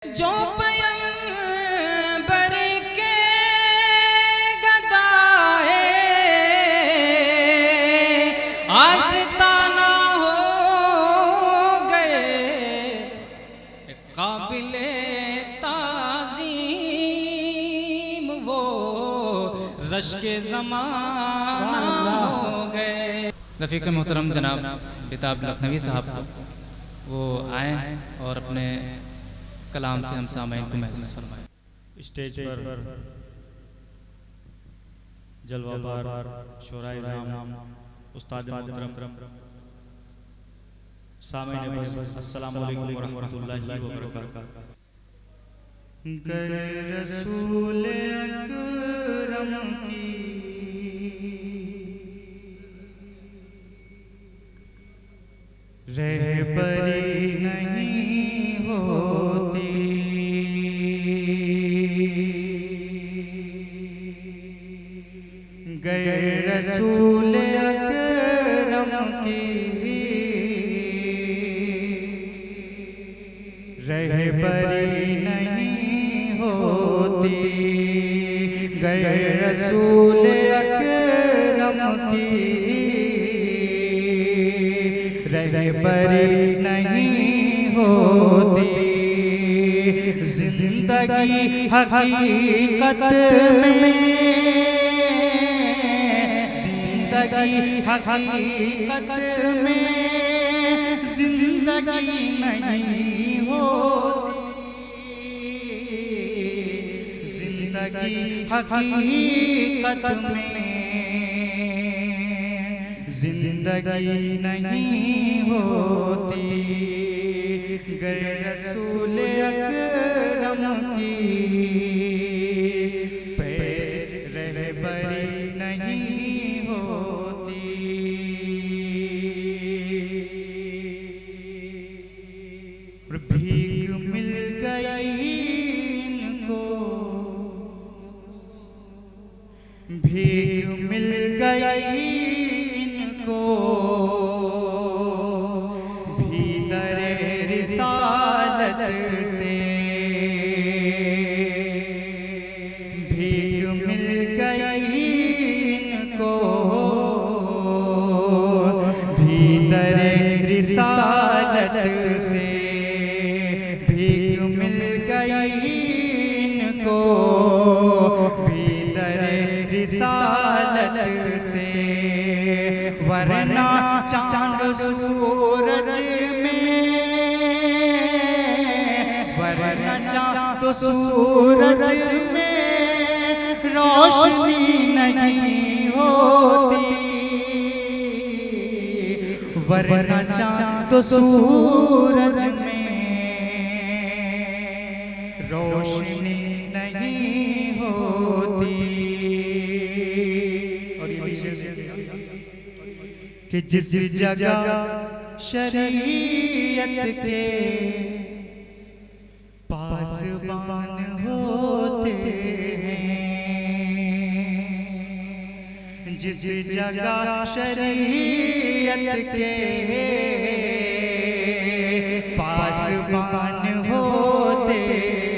जो पैगंबर के गदाए आस्ताना हो गए, काबिले ताज़ीम वो रश के ज़माना हो गए। रफ़ीक मोहतरम जनाब बेताब लखनवी साहब वो आए और अपने कलाम से हम सामईन को महसूस फरमाएं। स्टेज पर जलवाबार शोराए इज़ाम उस्ताद मोहतरम सामईन अस्सलामु अलैकुम व रहमतुल्लाहि व बरकातहू। गर रसूल अकरम की रहबरी नहीं होती, गर रसूल अकरम की रहबरी नहीं होती, गर रसूल अकरम की रहबरी नहीं होती। जिंदगी हकीकत में, जिंदगी हकीकत में जिंदगी नहीं होती, जिंदगी हकीकत में जिंदगी नहीं होती, गर रसूल अकरम की पैर रहबरी नहीं होती। भीख मिल गई इनको, भीख मिल गई इनको, भीतर रिसालत से भीख मिल गई इनको, भीतर रिसालत से भीख मिल गई इनको, भीतर रिसालत से। वरना चांद सूरज में, वरना चांद सूरज में रोशनी नहीं होती, वरना चांद सूरज में रोशनी नहीं होती। और ये भी कि जिस जगह शरीयत के पासबान होते हैं, जिस जगह शरीयत के पासबान होते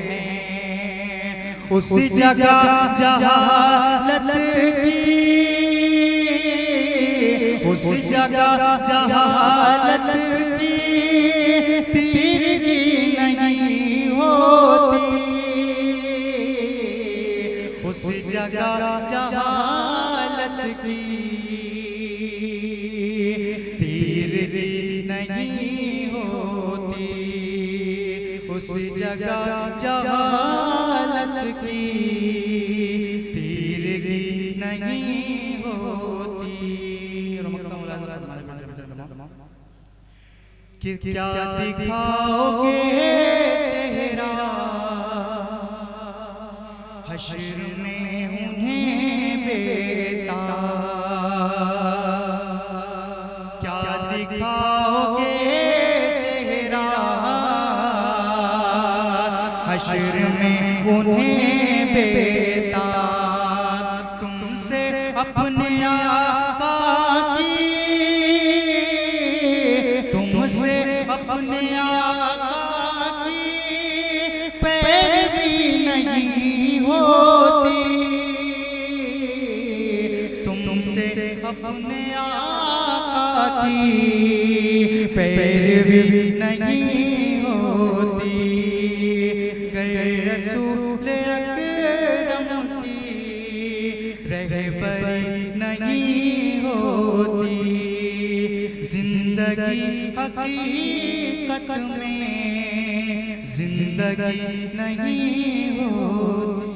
हैं, उस जगह जहालत की, उस जगह जहालत की तीरगी नहीं होती, उस जगह जहालत की तीरगी नहीं होती, उस जगह जहालत की तीरगी नहीं होती। कि क्या दिखाओगे चेहरा हश्र में उन्हें बेताब, क्या दिखाओगे चेहरा हश्र में उन्हें बेताब। तुमसे अपने आका की, तुमसे अपने आका की आका की पैरवी नहीं होती, गर रसूल अकरम की रहबरी नहीं होती, जिंदगी हकीकत में जिंदगी नहीं होती।